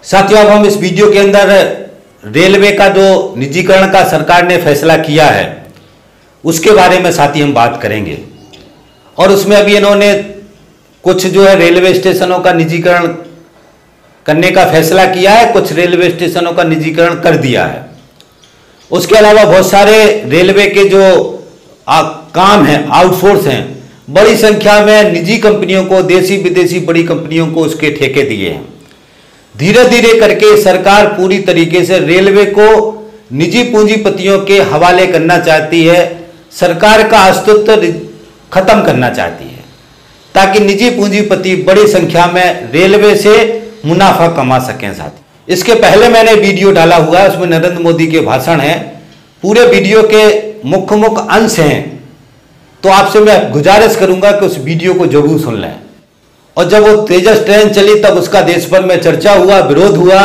साथियों, अब हम इस वीडियो के अंदर रेलवे का जो निजीकरण का सरकार ने फैसला किया है उसके बारे में साथी हम बात करेंगे। और उसमें अभी इन्होंने कुछ जो है रेलवे स्टेशनों का निजीकरण करने का फैसला किया है, कुछ रेलवे स्टेशनों का निजीकरण कर दिया है। उसके अलावा बहुत सारे रेलवे के जो काम हैं, आउटसोर्स हैं, बड़ी संख्या में निजी कंपनियों को, देसी विदेशी बड़ी कंपनियों को उसके ठेके दिए हैं। धीरे धीरे करके सरकार पूरी तरीके से रेलवे को निजी पूंजीपतियों के हवाले करना चाहती है, सरकार का अस्तित्व खत्म करना चाहती है, ताकि निजी पूंजीपति बड़ी संख्या में रेलवे से मुनाफा कमा सकें। साथ इसके पहले मैंने वीडियो डाला हुआ है, उसमें नरेंद्र मोदी के भाषण हैं, पूरे वीडियो के मुख्य अंश हैं। तो आपसे मैं गुजारिश करूंगा कि उस वीडियो को जरूर सुन लें। और जब वो तेजस ट्रेन चली तब उसका देश भर में चर्चा हुआ, विरोध हुआ।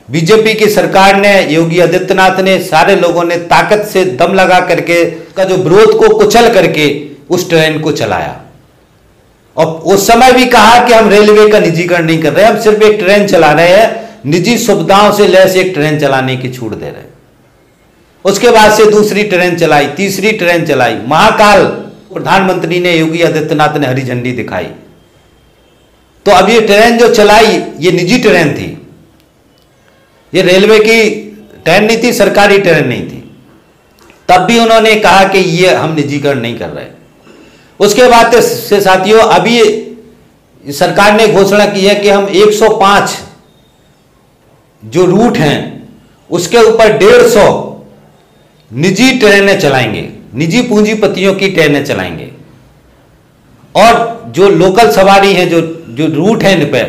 बीजेपी की सरकार ने, योगी आदित्यनाथ ने, सारे लोगों ने ताकत से दम लगा करके का जो विरोध को कुचल करके उस ट्रेन को चलाया। और उस समय भी कहा कि हम रेलवे का निजीकरण नहीं कर रहे, हम सिर्फ एक ट्रेन चला रहे हैं, निजी सुविधाओं से लैस एक ट्रेन चलाने की छूट दे रहे हैं। उसके बाद से दूसरी ट्रेन चलाई, तीसरी ट्रेन चलाई। महाकाल प्रधानमंत्री ने, योगी आदित्यनाथ ने हरी झंडी दिखाई। तो अब ये ट्रेन जो चलाई ये निजी ट्रेन थी, ये रेलवे की ट्रेन नहीं थी, सरकारी ट्रेन नहीं थी। तब भी उन्होंने कहा कि ये हम निजीकरण नहीं कर रहे। उसके बाद से साथियों, अभी सरकार ने घोषणा की है कि हम 105 जो रूट हैं उसके ऊपर 150 निजी ट्रेनें चलाएंगे, निजी पूंजीपतियों की ट्रेनें चलाएंगे। और जो लोकल सवारी हैं, जो रूट हैं इन पर,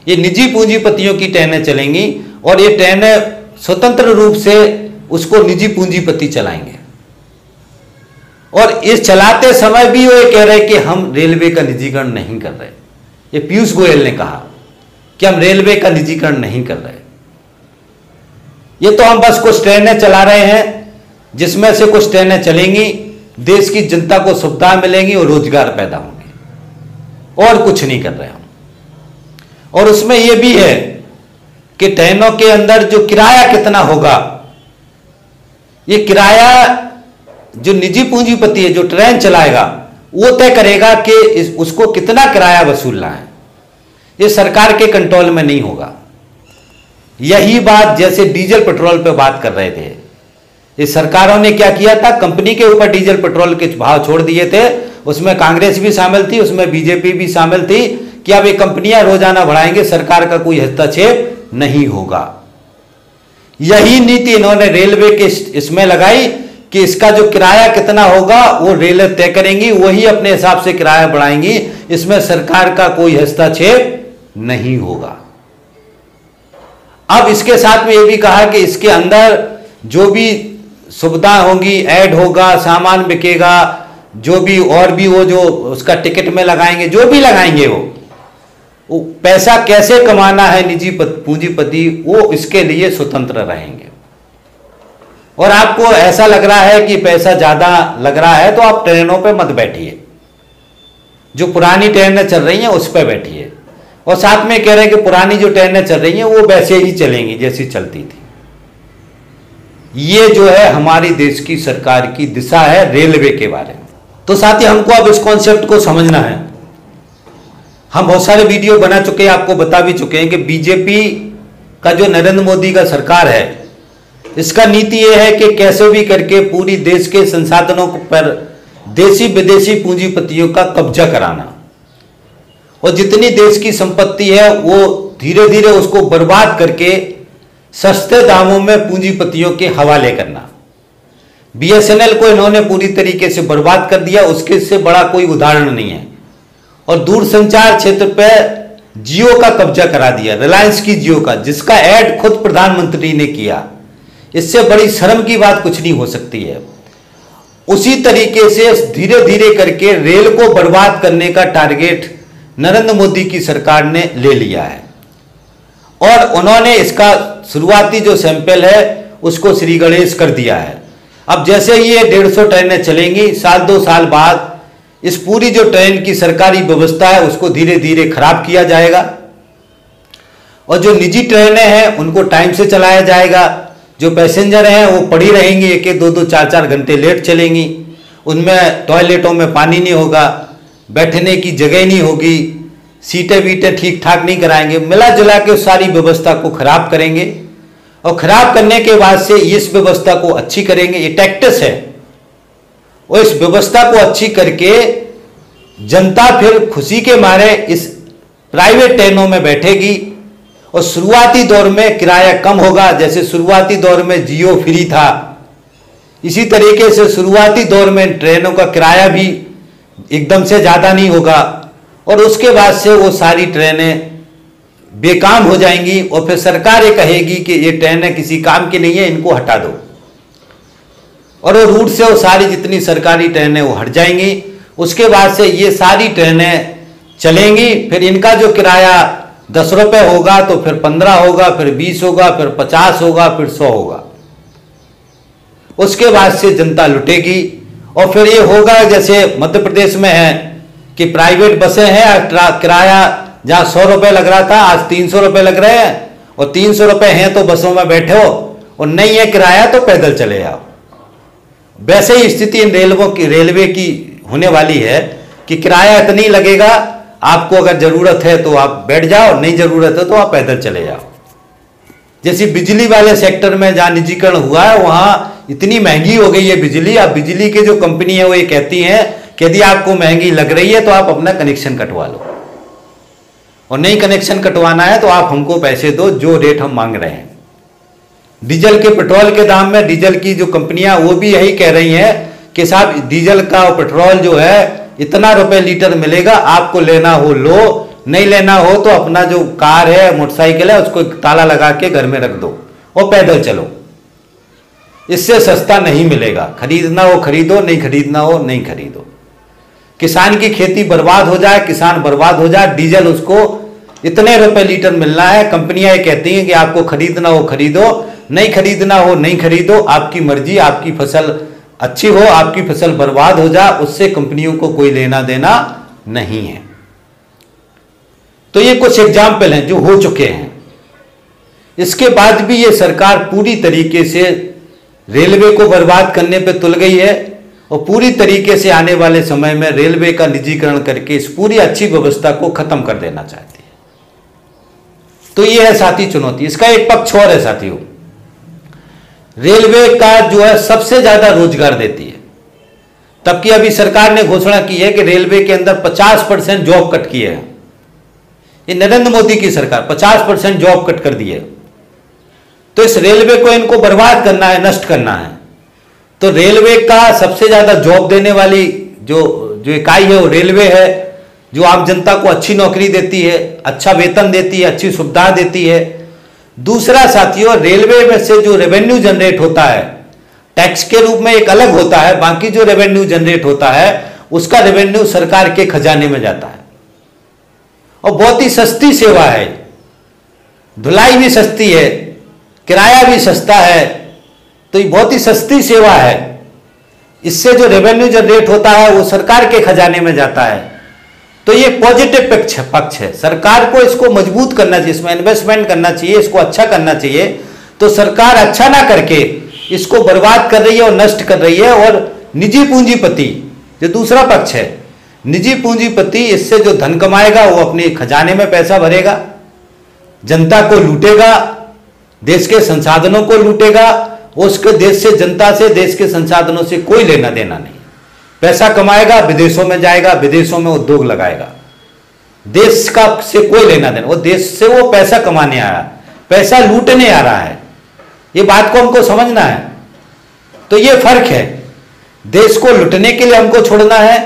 ये निजी पूंजीपतियों की ट्रेनें चलेंगी और ये ट्रेनें स्वतंत्र रूप से उसको निजी पूंजीपति चलाएंगे। और इस चलाते समय भी वो ये कह रहे कि हम रेलवे का निजीकरण नहीं कर रहे। ये पीयूष गोयल ने कहा कि हम रेलवे का निजीकरण नहीं कर रहे, ये तो हम बस कुछ ट्रेनें चला रहे हैं, जिसमें से कुछ ट्रेनें चलेंगी, देश की जनता को सुविधा मिलेंगी और रोजगार पैदा होंगे, और कुछ नहीं कर रहे हम। और उसमें यह भी है कि ट्रेनों के अंदर जो किराया कितना होगा, ये किराया जो निजी पूंजीपति है, जो ट्रेन चलाएगा, वो तय करेगा कि उसको कितना किराया वसूलना है। ये सरकार के कंट्रोल में नहीं होगा। यही बात जैसे डीजल पेट्रोल पे बात कर रहे थे, ये सरकारों ने क्या किया था, कंपनी के ऊपर डीजल पेट्रोल के भाव छोड़ दिए थे। उसमें कांग्रेस भी शामिल थी, उसमें बीजेपी भी शामिल थी कि अब ये कंपनियां रोजाना बढ़ाएंगे, सरकार का कोई हस्तक्षेप नहीं होगा। यही नीति इन्होंने रेलवे के इसमें लगाई कि इसका जो किराया कितना होगा वो रेलवे तय करेंगी, वही अपने हिसाब से किराया बढ़ाएंगी, इसमें सरकार का कोई हस्तक्षेप नहीं होगा। अब इसके साथ में ये भी कहा कि इसके अंदर जो भी सुविधा होंगी, ऐड होगा, सामान बिकेगा, जो भी और भी वो जो उसका टिकट में लगाएंगे, जो भी लगाएंगे वो पैसा कैसे कमाना है निजी पूंजीपति, वो इसके लिए स्वतंत्र रहेंगे। और आपको ऐसा लग रहा है कि पैसा ज्यादा लग रहा है तो आप ट्रेनों पे मत बैठिए, जो पुरानी ट्रेनें चल रही हैं उस पर बैठिए। और साथ में कह रहे हैं कि पुरानी जो ट्रेनें चल रही हैं वो वैसे ही चलेंगी जैसी चलती थी। ये जो है हमारी देश की सरकार की दिशा है रेलवे के बारे में। तो साथ ही हमको अब इस कॉन्सेप्ट को समझना है। हम बहुत सारे वीडियो बना चुके हैं, आपको बता भी चुके हैं कि बीजेपी का जो नरेंद्र मोदी का सरकार है, इसका नीति यह है कि कैसे भी करके पूरी देश के संसाधनों पर देसी विदेशी पूंजीपतियों का कब्जा कराना, और जितनी देश की संपत्ति है वो धीरे धीरे उसको बर्बाद करके सस्ते दामों में पूंजीपतियों के हवाले करना। बीएसएनएल को इन्होंने पूरी तरीके से बर्बाद कर दिया, उसके से बड़ा कोई उदाहरण नहीं है। और दूरसंचार क्षेत्र पे जियो का कब्जा करा दिया, रिलायंस की जियो का, जिसका ऐड खुद प्रधानमंत्री ने किया। इससे बड़ी शर्म की बात कुछ नहीं हो सकती है। उसी तरीके से धीरे धीरे करके रेल को बर्बाद करने का टारगेट नरेंद्र मोदी की सरकार ने ले लिया है। और उन्होंने इसका शुरुआती जो सैंपल है उसको श्री गणेश कर दिया है। अब जैसे ये 150 ट्रेनें चलेंगी, साल 2 साल बाद इस पूरी जो ट्रेन की सरकारी व्यवस्था है उसको धीरे धीरे खराब किया जाएगा। और जो निजी ट्रेनें हैं उनको टाइम से चलाया जाएगा। जो पैसेंजर हैं वो पड़ी रहेंगी, एक एक 2-2 4-4 घंटे लेट चलेंगी। उनमें टॉयलेटों में पानी नहीं होगा, बैठने की जगह नहीं होगी, सीटें वीटें ठीक ठाक नहीं कराएंगे, मिला जुला के सारी व्यवस्था को खराब करेंगे। और खराब करने के बाद से इस व्यवस्था को अच्छी करेंगे, ये टैक्टिस है। और इस व्यवस्था को अच्छी करके जनता फिर खुशी के मारे इस प्राइवेट ट्रेनों में बैठेगी। और शुरुआती दौर में किराया कम होगा, जैसे शुरुआती दौर में जियो फ्री था, इसी तरीके से शुरुआती दौर में ट्रेनों का किराया भी एकदम से ज़्यादा नहीं होगा। और उसके बाद से वो सारी ट्रेनें बेकाम हो जाएंगी और फिर सरकार ये कहेगी कि ये ट्रेनें किसी काम की नहीं है, इनको हटा दो। और वो रूट से वो सारी जितनी सरकारी ट्रेनें वो हट जाएंगी। उसके बाद से ये सारी ट्रेनें चलेंगी। फिर इनका जो किराया 10 रुपये होगा तो फिर 15 होगा, फिर 20 होगा, फिर 50 होगा, फिर 100 होगा। उसके बाद से जनता लुटेगी। और फिर ये होगा जैसे मध्य प्रदेश में है कि प्राइवेट बसें हैं, किराया जहाँ 100 रुपये लग रहा था आज 300 रुपये लग रहे हैं। और 300 रुपये हैं तो बसों में बैठे हो, और नहीं है किराया तो पैदल चले जाओ। वैसे ही स्थिति इन रेलवे की होने वाली है कि किराया इतना ही लगेगा, आपको अगर जरूरत है तो आप बैठ जाओ, नहीं जरूरत है तो आप पैदल चले जाओ। जैसे बिजली वाले सेक्टर में जहाँ निजीकरण हुआ है वहां इतनी महंगी हो गई है बिजली। अब बिजली की जो कंपनी है वो ये कहती है कि यदि आपको महंगी लग रही है तो आप अपना कनेक्शन कटवा लो, और नहीं कनेक्शन कटवाना है तो आप हमको पैसे दो जो रेट हम मांग रहे हैं। डीजल के पेट्रोल के दाम में डीजल की जो कंपनियां वो भी यही कह रही हैं कि साहब डीजल का पेट्रोल जो है इतना रुपए लीटर मिलेगा, आपको लेना हो लो, नहीं लेना हो तो अपना जो कार है मोटरसाइकिल है उसको ताला लगा के घर में रख दो और पैदल चलो। इससे सस्ता नहीं मिलेगा, खरीदना हो खरीदो, नहीं खरीदना हो नहीं खरीदो। किसान की खेती बर्बाद हो जाए, किसान बर्बाद हो जाए, डीजल उसको इतने रुपए लीटर मिलना है। कंपनियां ये कहती हैं कि आपको खरीदना हो खरीदो, नहीं खरीदना हो नहीं खरीदो, आपकी मर्जी। आपकी फसल अच्छी हो, आपकी फसल बर्बाद हो जाए, उससे कंपनियों को कोई लेना देना नहीं है। तो ये कुछ एग्जाम्पल हैं जो हो चुके हैं। इसके बाद भी ये सरकार पूरी तरीके से रेलवे को बर्बाद करने पे तुल गई है और पूरी तरीके से आने वाले समय में रेलवे का निजीकरण करके इस पूरी अच्छी व्यवस्था को खत्म कर देना चाहती है। तो ये है साथी चुनौती। इसका एक पक्ष और है साथियों, रेलवे का जो है सबसे ज्यादा रोजगार देती है। तब की अभी सरकार ने घोषणा की है कि रेलवे के अंदर 50% जॉब कट किए हैं। ये नरेंद्र मोदी की सरकार 50% जॉब कट कर दी है। तो इस रेलवे को इनको बर्बाद करना है, नष्ट करना है। तो रेलवे का सबसे ज्यादा जॉब देने वाली जो इकाई है वो रेलवे है, जो आम जनता को अच्छी नौकरी देती है, अच्छा वेतन देती है, अच्छी सुविधा देती है। दूसरा साथियों, रेलवे में से जो रेवेन्यू जनरेट होता है टैक्स के रूप में एक अलग होता है, बाकी जो रेवेन्यू जनरेट होता है उसका रेवेन्यू सरकार के खजाने में जाता है। और बहुत ही सस्ती सेवा है, धुलाई भी सस्ती है, किराया भी सस्ता है, तो ये बहुत ही सस्ती सेवा है। इससे जो रेवेन्यू जनरेट होता है वो सरकार के खजाने में जाता है। तो ये पॉजिटिव पक्ष है। सरकार को इसको मजबूत करना चाहिए, इसमें इन्वेस्टमेंट करना चाहिए, इसको अच्छा करना चाहिए। तो सरकार अच्छा ना करके इसको बर्बाद कर रही है और नष्ट कर रही है। और निजी पूंजीपति जो दूसरा पक्ष है, निजी पूंजीपति इससे जो धन कमाएगा वो अपने खजाने में पैसा भरेगा, जनता को लूटेगा, देश के संसाधनों को लूटेगा। उसके देश से, जनता से, देश के संसाधनों से कोई लेना देना नहीं। पैसा कमाएगा, विदेशों में जाएगा, विदेशों में उद्योग लगाएगा, देश का से कोई लेना देना। वो देश से वो पैसा कमाने आ रहा है, पैसा लूटने आ रहा है। ये बात को हमको समझना है। तो ये फर्क है, देश को लूटने के लिए हमको छोड़ना है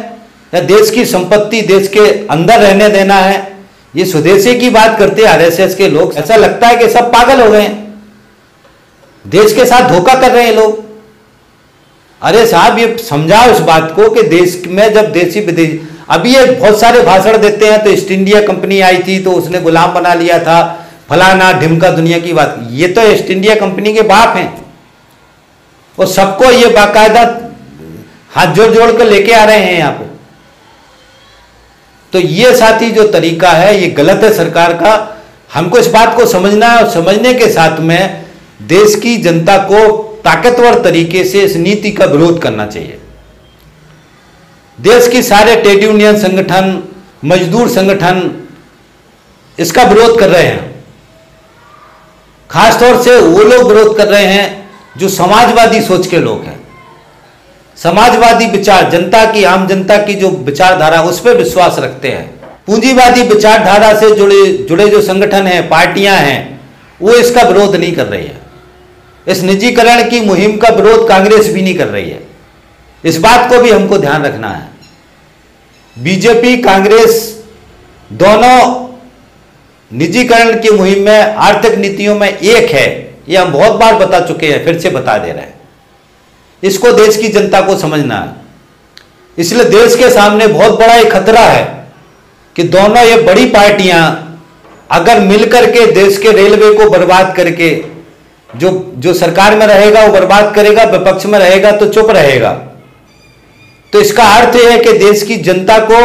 या देश की संपत्ति देश के अंदर रहने देना है। ये स्वदेशी की बात करते आरएसएस के लोग, ऐसा लगता है कि सब पागल हो गए हैं, देश के साथ धोखा कर रहे हैं लोग। अरे साहब ये समझाओ इस बात को कि देश में जब देशी विदेशी, अभी ये बहुत सारे भाषण देते हैं तो ईस्ट इंडिया कंपनी आई थी तो उसने गुलाम बना लिया था, फलाना ढिमका दुनिया की बात। ये तो ईस्ट इंडिया कंपनी के बाप हैं और सबको ये बाकायदा हाथ जोड़ जोड़ कर लेके आ रहे हैं यहां पे। तो ये साथी जो तरीका है ये गलत है सरकार का। हमको इस बात को समझना है और समझने के साथ में देश की जनता को ताकतवर तरीके से इस नीति का विरोध करना चाहिए। देश की सारे ट्रेड यूनियन संगठन, मजदूर संगठन इसका विरोध कर रहे हैं। खासतौर से वो लोग विरोध कर रहे हैं जो समाजवादी सोच के लोग हैं, समाजवादी विचार, जनता की, आम जनता की जो विचारधारा उस पर विश्वास रखते हैं। पूंजीवादी विचारधारा से जुड़े जो संगठन हैं, पार्टियां हैं, वो इसका विरोध नहीं कर रही है। इस निजीकरण की मुहिम का विरोध कांग्रेस भी नहीं कर रही है। इस बात को भी हमको ध्यान रखना है। बीजेपी, कांग्रेस दोनों निजीकरण की मुहिम में, आर्थिक नीतियों में एक है। ये हम बहुत बार बता चुके हैं, फिर से बता दे रहे हैं। इसको देश की जनता को समझना है। इसलिए देश के सामने बहुत बड़ा एक खतरा है कि दोनों ये बड़ी पार्टियां अगर मिलकर के देश के रेलवे को बर्बाद करके, जो सरकार में रहेगा वो बर्बाद करेगा, विपक्ष में रहेगा तो चुप रहेगा। तो इसका अर्थ यह है कि देश की जनता को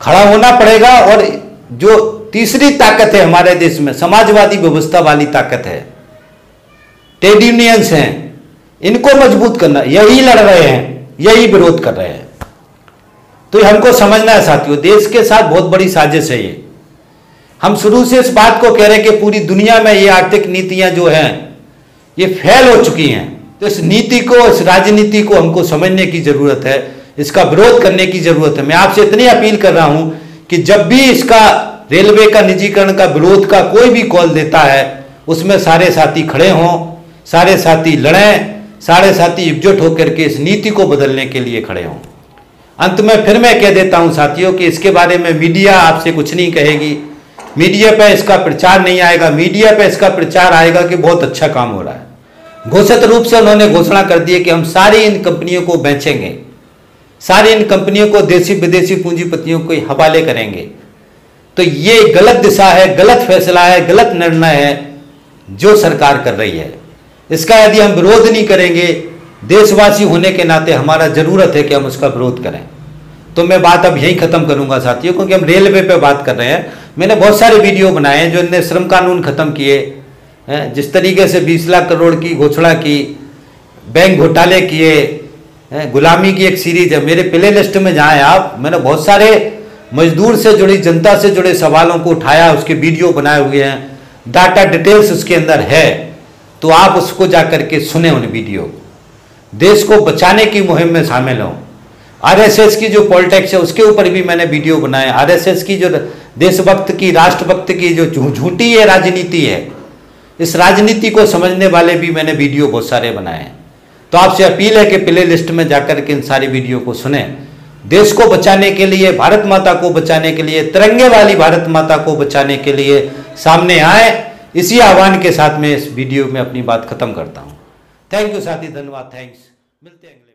खड़ा होना पड़ेगा और जो तीसरी ताकत है हमारे देश में, समाजवादी व्यवस्था वाली ताकत है, ट्रेड यूनियंस हैं, इनको मजबूत करना। यही लड़ रहे हैं, यही विरोध कर रहे हैं। तो हमको समझना है साथियों, देश के साथ बहुत बड़ी साजिश है ये। हम शुरू से इस बात को कह रहे हैं कि पूरी दुनिया में ये आर्थिक नीतियां जो हैं ये फेल हो चुकी हैं। तो इस नीति को, इस राजनीति को हमको समझने की जरूरत है, इसका विरोध करने की जरूरत है। मैं आपसे इतनी अपील कर रहा हूं कि जब भी इसका रेलवे का निजीकरण का विरोध का कोई भी कॉल देता है, उसमें सारे साथी खड़े हों, सारे साथी लड़ें, सारे साथी एकजुट होकर के इस नीति को बदलने के लिए खड़े हों। अंत में फिर मैं कह देता हूं साथियों कि इसके बारे में मीडिया आपसे कुछ नहीं कहेगी, मीडिया पे इसका प्रचार नहीं आएगा। मीडिया पे इसका प्रचार आएगा कि बहुत अच्छा काम हो रहा है। घोषित रूप से उन्होंने घोषणा कर दी है कि हम सारी इन कंपनियों को बेचेंगे, सारी इन कंपनियों को देशी विदेशी पूंजीपतियों के हवाले करेंगे। तो ये गलत दिशा है, गलत फैसला है, गलत निर्णय है जो सरकार कर रही है। इसका यदि हम विरोध नहीं करेंगे, देशवासी होने के नाते हमारा जरूरत है कि हम उसका विरोध करें। तो मैं बात अब यहीं खत्म करूंगा साथियों, क्योंकि हम रेलवे पे बात कर रहे हैं। मैंने बहुत सारे वीडियो बनाए हैं जो इनने श्रम कानून खत्म किए, जिस तरीके से 20 लाख करोड़ की घोषणा की, बैंक घोटाले किए, गुलामी की एक सीरीज है। मेरे प्ले लिस्ट में जाएं आप, मैंने बहुत सारे मजदूर से जुड़ी, जनता से जुड़े सवालों को उठाया, उसके वीडियो बनाए हुए हैं, डाटा डिटेल्स उसके अंदर है। तो आप उसको जाकर के सुने उन वीडियो को। देश को बचाने की मुहिम में शामिल हों। आरएसएस की जो पॉलिटिक्स है उसके ऊपर भी मैंने वीडियो बनाए। आरएसएस की जो देशभक्त की, राष्ट्रभक्त की जो झूठी है राजनीति है, इस राजनीति को समझने वाले भी मैंने वीडियो बहुत सारे बनाए हैं। तो आपसे अपील है कि प्ले लिस्ट में जाकर के इन सारी वीडियो को सुने। देश को बचाने के लिए, भारत माता को बचाने के लिए, तिरंगे वाली भारत माता को बचाने के लिए सामने आए। इसी आह्वान के साथ मैं इस वीडियो में अपनी बात खत्म करता हूं। थैंक यू साथी, धन्यवाद, थैंक्स। मिलते हैं।